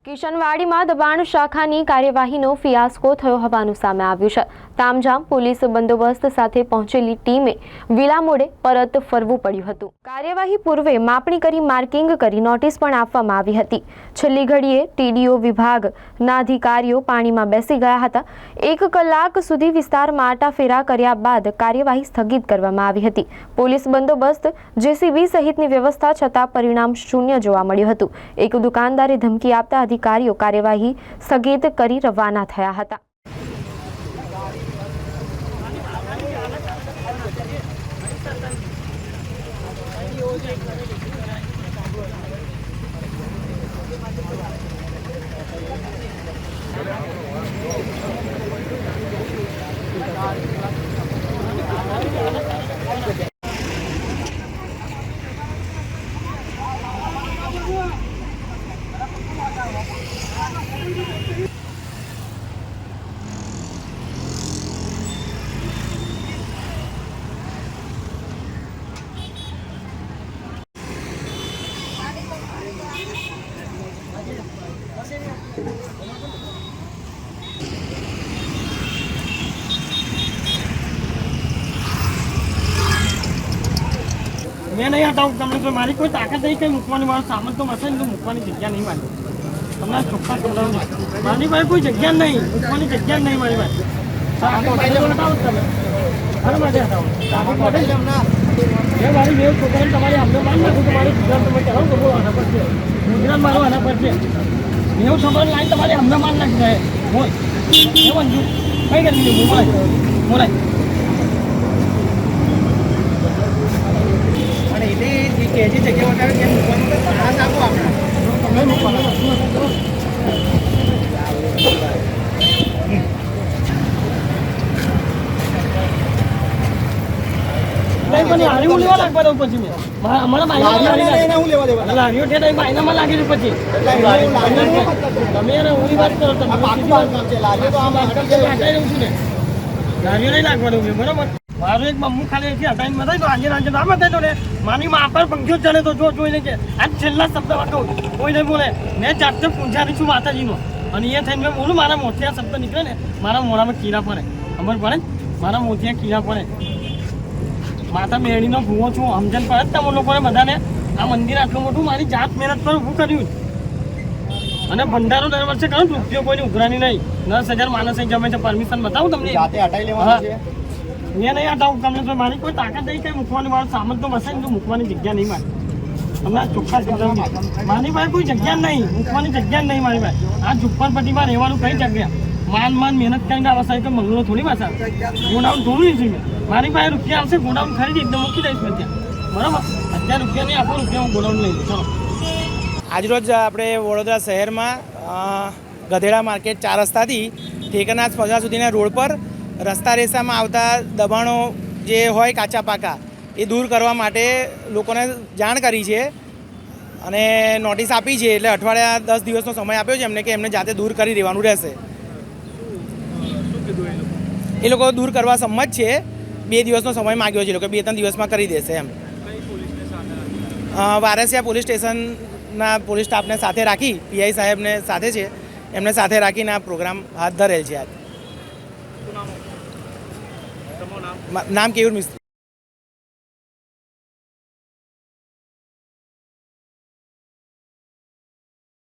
કિશનવાડીમાં દબાણ શાખાની કાર્યવાહીનો ફિયાસ્કો થયો હોવાનું સામે આવ્યું છે। તામઝામ પોલીસ બંદોબસ્ત સાથે પહોંચેલી ટીમે વિલામોડે પરત ફરવું પડ્યું હતું। કાર્યવાહી પૂર્વે માપણી કરી માર્કિંગ કરી નોટિસ પણ આપવામાં આવી હતી। છેલ્લી ઘડીએ ટીડીઓ વિભાગના અધિકારીઓ પાણીમાં બેસી ગયા હતા। 1 કલાક સુધી વિસ્તારમાં આટાફેરા કર્યા બાદ કાર્યવાહી સ્થગિત કરવામાં આવી હતી। પોલીસ બંદોબસ્ત જેસીબી સહિતની વ્યવસ્થા છતાં પરિણામ શૂન્ય જોવા મળ્યું હતું। એક દુકાનદારે ધમકી આપતા अधिकारीओ कार्यवाही स्थगित करी रवाना थया हता। मैं नहीं हटाऊँ तमने तो मारी कोई ताकत नहीं कहीं मुकवानी मारो सामान तो मसा तो मुकवानी जगह नहीं मानी तमने चुप्पा कर मानी भाई कोई जगह नहीं मुकवानी जगह नहीं मारी भाई हटाओ तब अरे मजे हटाओ ये मारी मेरे छोकरे तुम्हारे हमने मान ना तुम्हारे गुजरात में चलो तो वो आना पड़ते गुजरात मारो आना पड़ते मेरे छोकरे लाइन तुम्हारे हमने मान लग गए बोल ये मंजू कहीं कर लीजिए मोरा કેજી જગ્યા વટાવે કેમ મૂકવાનું તો પાસ આપો આપણે તમે મૂકવાનું નહીં પણ હારી હું લેવા લાગવા દઉં પછી મેં અમારા બાઈના હું લેવા દેવા લારીઓ ઠેઠ બાઈનામાં લાગી છે પછી તમે યાર ઓલી વાત કરો તમે પાકું કામ છે લારીઓ તો આમ આગળ જે હટાઈ રહ્યું છું ને લારીઓ નહીં લાગવા દઉં બરાબર મારું એક મમ્મું ખાલી એથી હટાઈને બતાવી તો આજે રાંજે ના બતાવી તો ને માની માં પર પંખ્યો ચડે તો જો જોઈને કે આજ છેલ્લા શબ્દ કહું કોઈ નહીં બોલે મેં જાતે પૂંજારી છું માતાજીનો અને એ થઈને મેં બોલું મારા મોતિયા શબ્દ નીકળે ને મારા મોઢામાં કીડા પડે ખબર પડે મારા મોતિયા કીડા પડે માતા મેળીનો ભૂવો છું સમજણ પડે જ તમે લોકોને બધાને આ મંદિર આટલું મોટું મારી જાત મહેનત પર ઊભું કર્યું અને ભંડારો દર વર્ષે કરું રૂપિયો કોઈને ઉઘરાની નહીં 10,000 માણસ જમે છે પરમિશન બતાવું તમને જાતે હટાઈ લેવાનું છે मैं नहीं हटाऊँ कमले तो मारी कोई ताकत नहीं कहीं मुकवानी वाला सामान तो मसा तो मुकवानी जगह नहीं मारी हमने चुप्पा मानी भाई कोई जगह नहीं मुकवानी जगह नहीं मारी भाई आज झुप्परपट्टी में रहवा कई जगह मान मेहनत करने आवश्यक तो मंगलो थोड़ी भाषा गोडाउन थोड़ू नहीं मैं मारी भाई रुपया आपसे गोडाउन खरीदी एकदम मूकी दईश मैं त्या बराबर 1000 रुपया नहीं आपको रुपया हूँ गोडाउन लई चलो आज रोज अपने वडोदरा शहर में गधेड़ा मार्केट 4 रस्ता थी ठेकाना स्पर्धा सुधीना रोड पर रस्ता रेसाમાં આવતા દબાણો જે હોય કાચા પાકા એ દૂર કરવા માટે લોકોને જાણ કરી છે અને નોટિસ આપી છે એટલે અઠવાડિયા 10 દિવસનો સમય આપ્યો છે એમને કે એમને જાતે દૂર કરી દેવાનું રહેશે એ લોકો દૂર કરવા સંમત છે 2 દિવસનો સમય માંગ્યો છે લોકો 2-3 દિવસમાં કરી દેશે એમ વારસિયા પોલીસ સ્ટેશનના પોલીસ સ્ટાફને સાથે રાખી પીઆઈ સાહેબને સાથે છે એમને સાથે રાખીને આ પ્રોગ્રામ હાથ ધરેલ છે આજ नाम केयूर मिस्त्री।